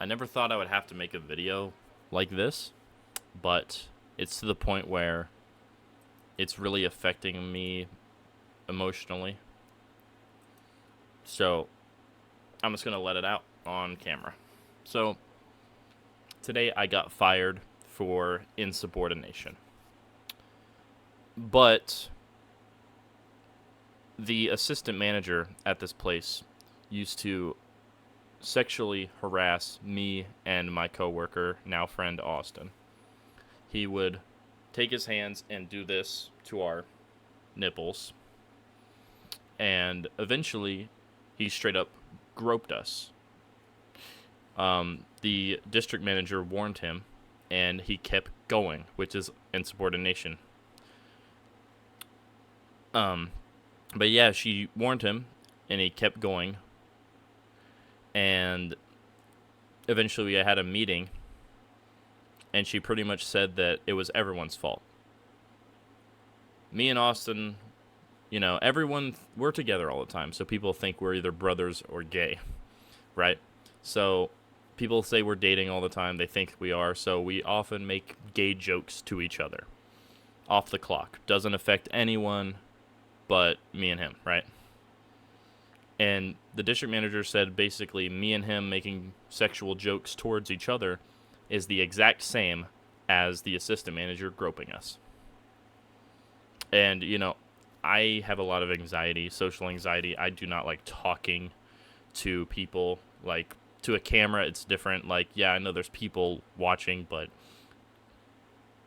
I never thought I would have to make a video like this, but it's to the point where it's really affecting me emotionally. So I'm just going to let it out on camera. So today I got fired for insubordination. But the assistant manager at this place used to sexually harass me and my coworker, now friend Austin. He would take his hands and do this to our nipples, and eventually he straight up groped us. The district manager warned him, and he kept going, which is insubordination. But yeah, she warned him, and he kept going. And eventually, I had a meeting, and she pretty much said that it was everyone's fault. Me and Austin, everyone, we're together all the time, so people think we're either brothers or gay, right? So people say we're dating all the time. They think we are, so we often make gay jokes to each other. Off the clock. Doesn't affect anyone but me and him, right? And the district manager said basically me and him making sexual jokes towards each other is the exact same as the assistant manager groping us. And, I have a lot of anxiety, social anxiety. I do not like talking to people. Like, to a camera, it's different. Like, yeah, I know there's people watching, but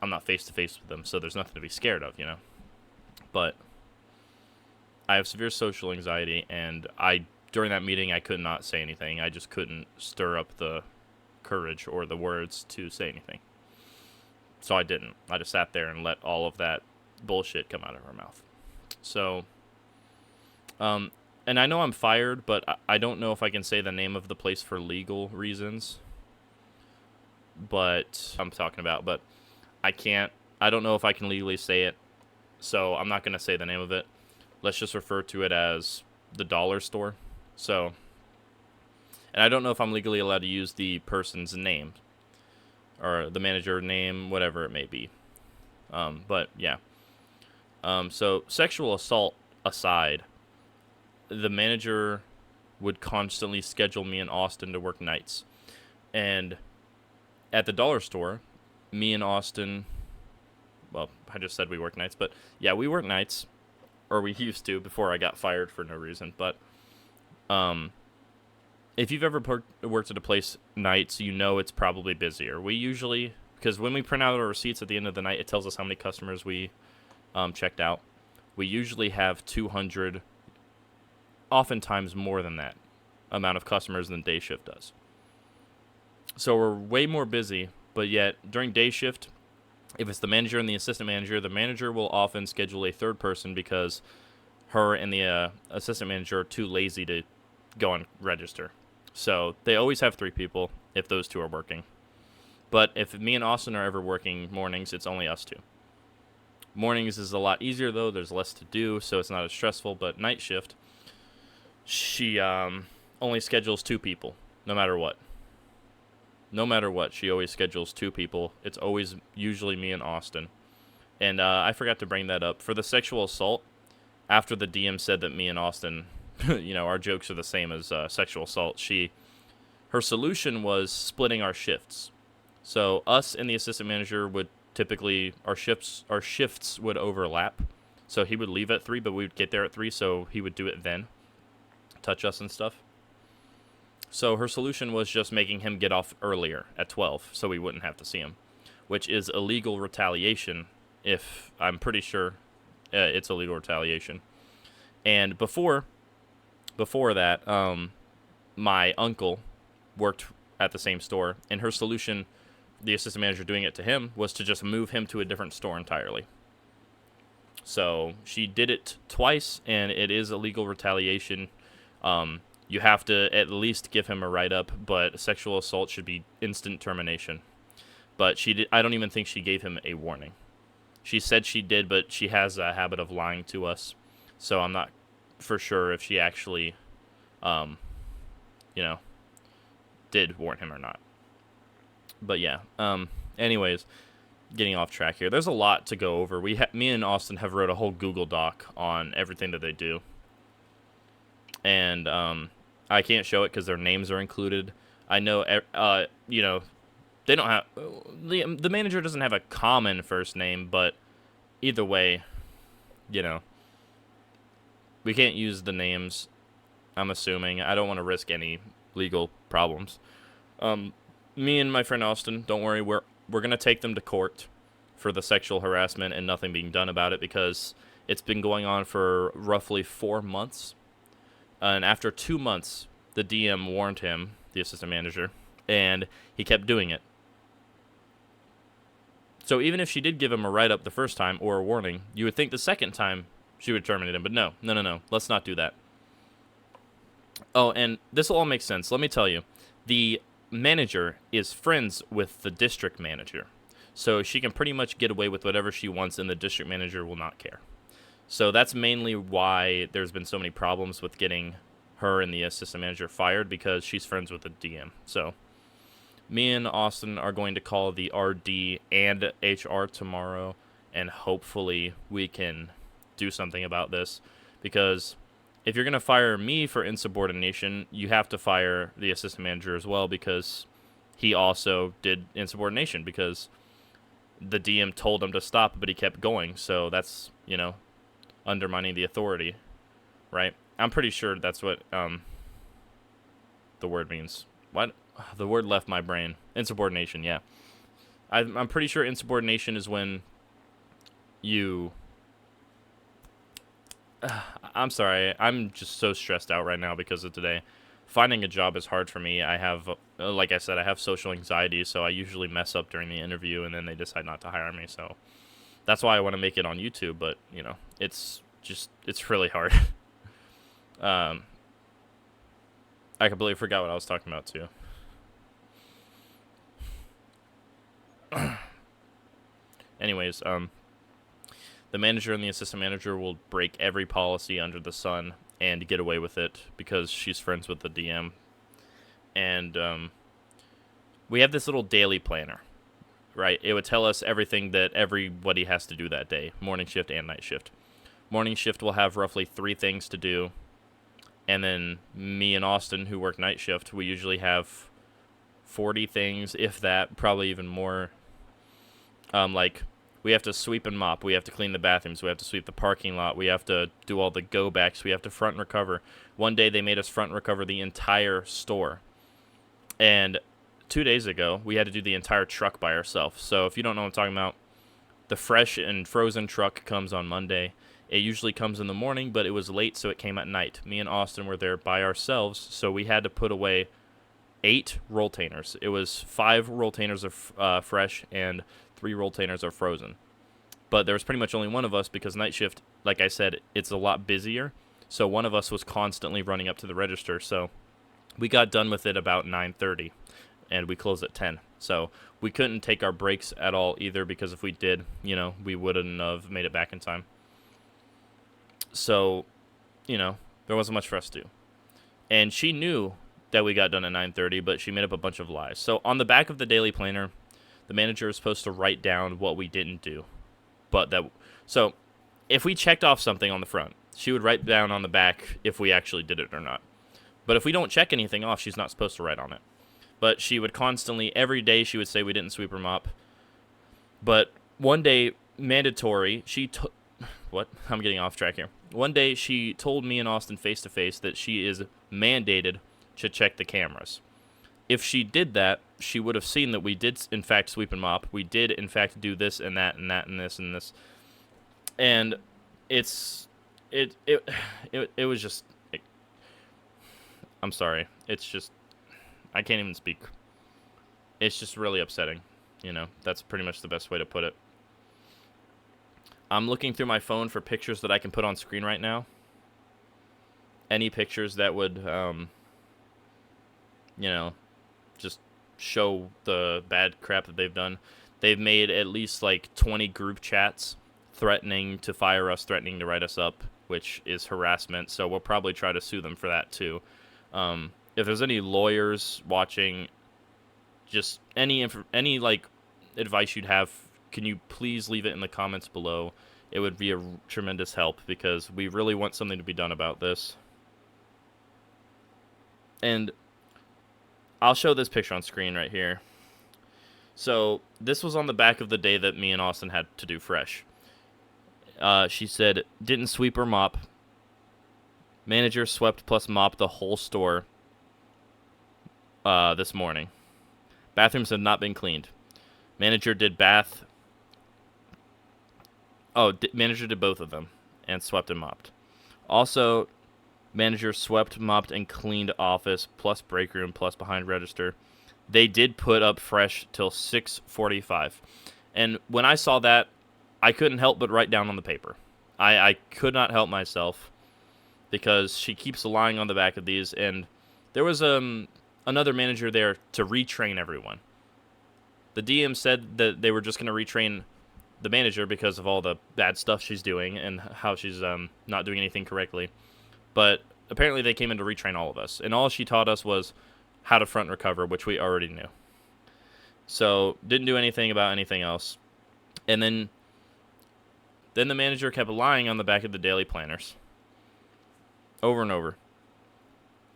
I'm not face-to-face with them, so there's nothing to be scared of, But I have severe social anxiety, and during that meeting, I could not say anything. I just couldn't stir up the courage or the words to say anything. So I didn't. I just sat there and let all of that bullshit come out of her mouth. So, and I know I'm fired, but I don't know if I can say the name of the place for legal reasons. But I'm talking about, but I don't know if I can legally say it. So I'm not going to say the name of it. Let's just refer to it as the dollar store. So, and I don't know if I'm legally allowed to use the person's name or the manager name, whatever it may be. But yeah. So sexual assault aside, the manager would constantly schedule me and Austin to work nights. And at the dollar store, me and Austin, well, I just said we work nights, but yeah, we work nights. Or we used to before I got fired for no reason. But if you've ever worked at a place nights, it's probably busier. We usually, because when we print out our receipts at the end of the night, it tells us how many customers we checked out. We usually have 200, oftentimes more than that, amount of customers than day shift does. So we're way more busy, but yet during day shift, if it's the manager and the assistant manager, the manager will often schedule a third person because her and the assistant manager are too lazy to go and register. So they always have 3 people if those 2 are working. But if me and Austin are ever working mornings, it's only us 2. Mornings is a lot easier, though. There's less to do, so it's not as stressful. But night shift, she only schedules 2 people, no matter what. No matter what, she always schedules 2 people. It's always usually me and Austin. And I forgot to bring that up. For the sexual assault, after the DM said that me and Austin, our jokes are the same as sexual assault, her solution was splitting our shifts. So us and the assistant manager would typically, our shifts would overlap. So he would leave at 3, but we would get there at 3, so he would do it then. Touch us and stuff. So her solution was just making him get off earlier at 12 so we wouldn't have to see him, which is illegal retaliation. I'm pretty sure it's illegal retaliation. And before that, my uncle worked at the same store, and her solution, the assistant manager doing it to him, was to just move him to a different store entirely. So she did it twice, and it is illegal retaliation. You have to at least give him a write-up, but sexual assault should be instant termination. But I don't even think she gave him a warning. She said she did, but she has a habit of lying to us. So I'm not for sure if she actually, did warn him or not. But yeah. Anyways, getting off track here. There's a lot to go over. Me and Austin have wrote a whole Google Doc on everything that they do, and I can't show it because their names are included. I know, they don't have the manager doesn't have a common first name, but either way, we can't use the names. I'm assuming. I don't want to risk any legal problems. Me and my friend Austin, don't worry, we're gonna take them to court for the sexual harassment and nothing being done about it because it's been going on for roughly 4 months. And after 2 months, the DM warned him, the assistant manager, and he kept doing it. So even if she did give him a write-up the first time or a warning, you would think the second time she would terminate him. But no. Let's not do that. Oh, and this will all make sense. Let me tell you. The manager is friends with the district manager. So she can pretty much get away with whatever she wants, and the district manager will not care. So that's mainly why there's been so many problems with getting her and the assistant manager fired, because she's friends with the DM. So me and Austin are going to call the RD and HR tomorrow, and hopefully we can do something about this, because if you're going to fire me for insubordination, you have to fire the assistant manager as well, because he also did insubordination, because the DM told him to stop, but he kept going. So that's, undermining the authority, right? I'm pretty sure that's what the word means. What? The word left my brain. Insubordination, yeah. I'm pretty sure insubordination is when you... I'm sorry. I'm just so stressed out right now because of today. Finding a job is hard for me. I have, like I said, I have social anxiety, so I usually mess up during the interview, and then they decide not to hire me. So that's why I want to make it on YouTube, but, it's really hard. I completely forgot what I was talking about, too. Anyways, the manager and the assistant manager will break every policy under the sun and get away with it because she's friends with the DM. And we have this little daily planner, right? It would tell us everything that everybody has to do that day, morning shift and night shift. Morning shift will have roughly 3 things to do. And then me and Austin, who work night shift, we usually have 40 things, if that, probably even more. Like, we have to sweep and mop. We have to clean the bathrooms. We have to sweep the parking lot. We have to do all the go-backs. We have to front and recover. One day, they made us front and recover the entire store. And 2 days ago, we had to do the entire truck by ourselves. So if you don't know what I'm talking about, the fresh and frozen truck comes on Monday. It usually comes in the morning, but it was late, so it came at night. Me and Austin were there by ourselves, so we had to put away 8 rolltainers. It was 5 rolltainers of fresh and 3 rolltainers are frozen. But there was pretty much only one of us because night shift, like I said, it's a lot busier. So one of us was constantly running up to the register. So we got done with it about 9:30 and we closed at 10. So we couldn't take our breaks at all either, because if we did, we wouldn't have made it back in time. So, there wasn't much for us to do. And she knew that we got done at 9:30, but she made up a bunch of lies. So on the back of the daily planner, the manager is supposed to write down what we didn't do. So if we checked off something on the front, she would write down on the back if we actually did it or not. But if we don't check anything off, she's not supposed to write on it. But she would constantly, every day she would say we didn't sweep or mop. But one day, mandatory, I'm getting off track here. One day she told me and Austin face to face that she is mandated to check the cameras. If she did that, she would have seen that we did, in fact, sweep and mop. We did, in fact, do this and that and that and this and this. And it was just... I'm sorry. It's just... I can't even speak. It's just really upsetting. That's pretty much the best way to put it. I'm looking through my phone for pictures that I can put on screen right now. Any pictures that would, just show the bad crap that they've done. They've made at least like 20 group chats threatening to fire us, threatening to write us up, which is harassment. So we'll probably try to sue them for that too. if there's any lawyers watching, just any like advice you'd have, can you please leave it in the comments below? It would be a tremendous help because we really want something to be done about this. And I'll show this picture on screen right here. So this was on the back of the day that me and Austin had to do fresh. She said, didn't sweep or mop. Manager swept plus mopped the whole store this morning. Bathrooms have not been cleaned. Manager did bath. Oh, manager did both of them and swept and mopped. Also, manager swept, mopped, and cleaned office plus break room plus behind register. They did put up fresh till 6:45. And when I saw that, I couldn't help but write down on the paper. I could not help myself because she keeps lying on the back of these. And there was another manager there to retrain everyone. The DM said that they were just going to retrain the manager because of all the bad stuff she's doing and how she's not doing anything correctly. But apparently they came in to retrain all of us. And all she taught us was how to front recover, which we already knew. So didn't do anything about anything else. And then the manager kept lying on the back of the daily planners. Over and over.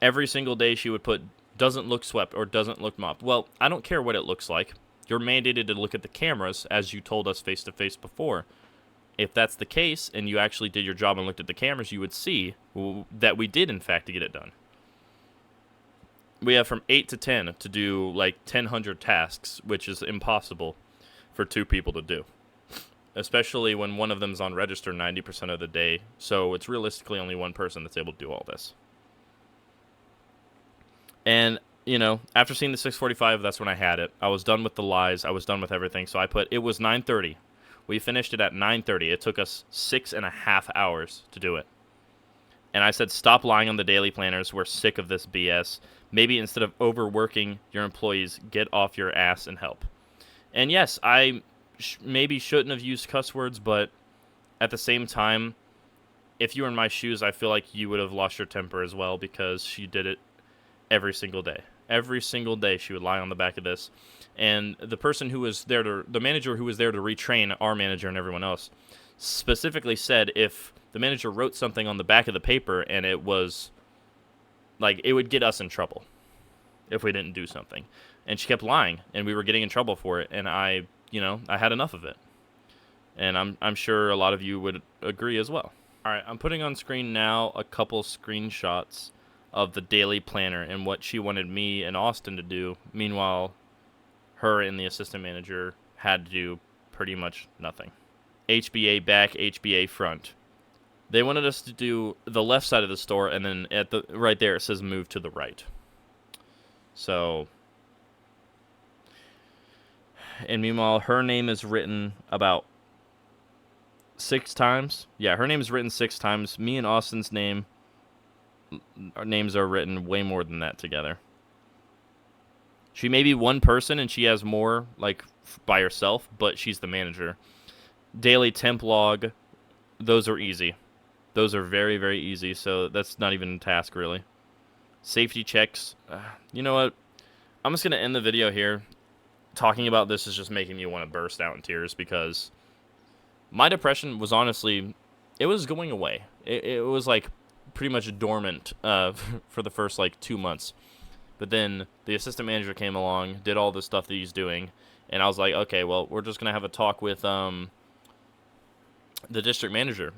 Every single day she would put, doesn't look swept or doesn't look mopped. Well, I don't care what it looks like. You're mandated to look at the cameras, as you told us face-to-face before. If that's the case, and you actually did your job and looked at the cameras, you would see that we did, in fact, get it done. We have from 8 to 10 to do, like, 1,000 tasks, which is impossible for 2 people to do. Especially when one of them's on register 90% of the day, so it's realistically only one person that's able to do all this. And, you know, after seeing the 6:45, that's when I had it. I was done with the lies. I was done with everything. So I put, it was 9:30. We finished it at 9:30. It took us 6.5 hours to do it. And I said, stop lying on the daily planners. We're sick of this BS. Maybe instead of overworking your employees, get off your ass and help. And yes, I maybe shouldn't have used cuss words, but at the same time, if you were in my shoes, I feel like you would have lost your temper as well because she did it every single day. Every single day she would lie on the back of this. And the person who was there the manager who was there to retrain our manager and everyone else specifically said if the manager wrote something on the back of the paper and it was, like, it would get us in trouble if we didn't do something. And she kept lying and we were getting in trouble for it. And I had enough of it. And I'm sure a lot of you would agree as well. All right, I'm putting on screen now a couple screenshots of the daily planner and what she wanted me and Austin to do. Meanwhile, her and the assistant manager had to do pretty much nothing. HBA back, HBA front. They wanted us to do the left side of the store, and then at the right there it says move to the right. So, and meanwhile, her name is written about 6 times. Yeah, her name is written 6 times. Me and Austin's our names are written way more than that together. She may be one person and she has more, like, by herself, but she's the manager. Daily temp log, those are easy. Those are very, very easy, so that's not even a task, really. Safety checks. You know what? I'm just going to end the video here. Talking about this is just making me want to burst out in tears because my depression was honestly, it was going away. It was, like, pretty much dormant for the first, like, 2 months. But then the assistant manager came along, did all the stuff that he's doing, and I was like, okay, well, we're just going to have a talk with the district manager.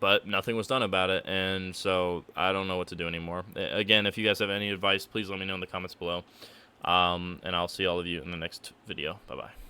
But nothing was done about it, and so I don't know what to do anymore. Again, if you guys have any advice, please let me know in the comments below. And I'll see all of you in the next video. Bye-bye.